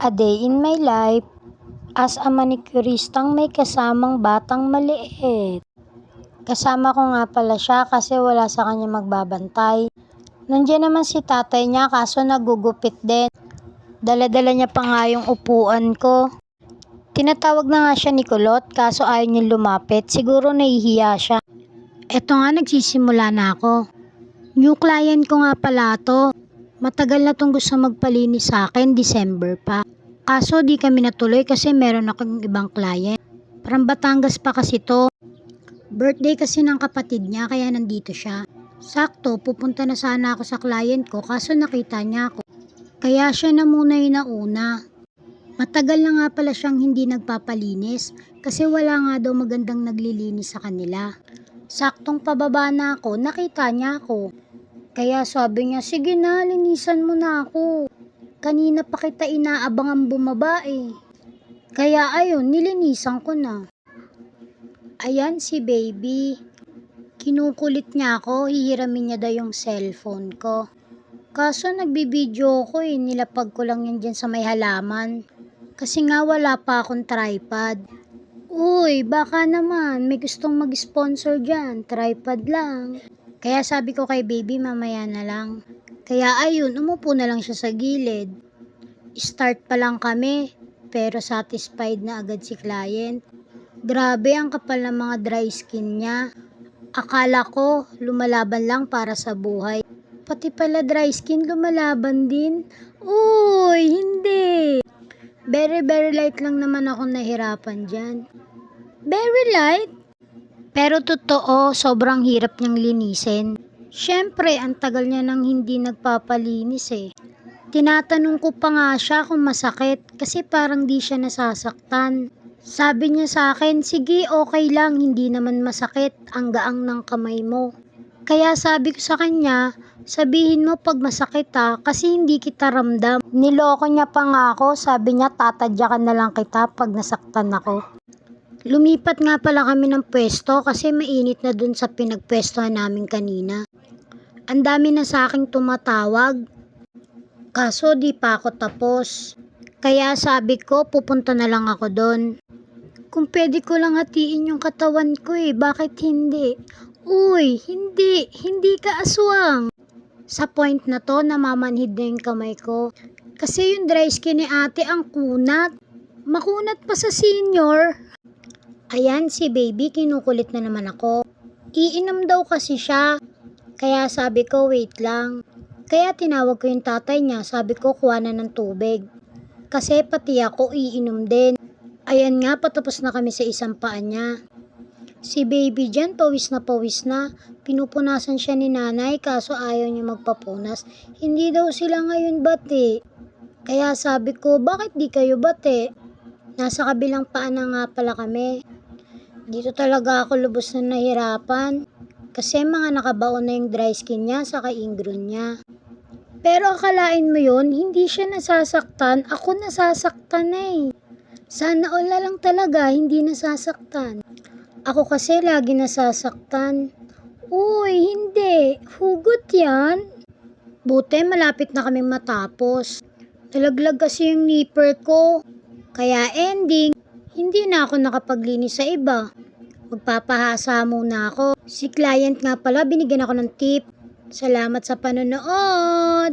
A day in my life as a manicuristang may kasamang batang maliit. Kasama ko nga pala siya kasi wala sa kanya magbabantay. Nandiyan naman si tatay niya kaso nagugupit din. Dala-dala niya pa nga yung upuan ko. Tinatawag na nga siya ni Kulot kaso ayaw niya lumapit. Siguro nahihiya siya. Eto nga, nagsisimula na ako. New client ko nga pala to. Matagal na tong gusto magpalinis sa akin, December pa. Kaso di kami natuloy kasi meron akong ibang client. Parang Batangas pa kasi to. Birthday kasi ng kapatid niya kaya nandito siya. Sakto, pupunta na sana ako sa client ko kaso nakita niya ako. Kaya siya na muna yung nauna. Matagal na nga pala siyang hindi nagpapalinis kasi wala nga daw magandang naglilinis sa kanila. Saktong pababa na ako, nakita niya ako. Kaya sabi niya, sige na, linisan mo na ako. Kanina pa kita inaabangan bumaba eh. Kaya ayun, nilinisan ko na. Ayan si baby. Kinukulit niya ako, hihiramin niya daw yung cellphone ko. Kaso nagbibideo ko eh, nilapag ko lang yan dyan sa may halaman. Kasi nga wala pa akong tripod. Uy, baka naman may gustong mag-sponsor dyan, tripod lang. Kaya sabi ko kay baby mamaya na lang. Kaya ayun, umupo na lang siya sa gilid. Start pa lang kami, pero satisfied na agad si client. Grabe ang kapal ng mga dry skin niya. Akala ko lumalaban lang para sa buhay. Pati pala dry skin lumalaban din. Uy, hindi. Very light lang naman ako nahirapan dyan. Very light? Pero totoo, sobrang hirap niyang linisin. Siyempre, ang tagal niya nang hindi nagpapalinis eh. Tinatanong ko pa nga siya kung masakit kasi parang di siya nasasaktan. Sabi niya sa akin, sige okay lang, hindi naman masakit, ang gaang ng kamay mo. Kaya sabi ko sa kanya, sabihin mo pag masakit kasi hindi kita ramdam. Niloko niya pa nga ako, sabi niya tatadyakan na lang kita pag nasaktan ako. Lumipat nga pala kami ng pwesto kasi mainit na dun sa pinagpwestohan namin kanina. Ang dami na sa aking tumatawag. Kaso di pa ako tapos. Kaya sabi ko pupunta na lang ako doon. Kung pwede ko lang hatiin yung katawan ko bakit hindi? Uy, hindi ka aswang. Sa point na to, namamanhid na yung kamay ko. Kasi yung dry skin ni ate ang kunat. Makunat pa sa senior. Ayan si baby, kinukulit na naman ako. Iinom daw kasi siya. Kaya sabi ko wait lang. Kaya tinawag ko yung tatay niya, sabi ko kuha na ng tubig. Kasi pati ako iinom din. Ayan nga, patapos na kami sa isang paa niya. Si baby dyan, pawis na. Pinupunasan siya ni nanay kaso ayaw niya magpapunas. Hindi daw sila ngayon bati. Kaya sabi ko, bakit di kayo bati? Nasa kabilang paa na nga pala kami. Dito talaga ako lubos na nahirapan. Kasi mga nakabaon na yung dry skin niya sa ingrown niya. Pero akalain mo yun, hindi siya nasasaktan. Ako nasasaktan Sana all na lang talaga, hindi nasasaktan. Ako kasi lagi nasasaktan. Uy, hindi. Hugot yan. Buti malapit na kami matapos. Nalaglag kasi yung nipper ko. Kaya ending, hindi na ako nakapaglinis sa iba. Magpapahasa muna ako. Si client nga pala, binigyan ako ng tip. Salamat sa panonood!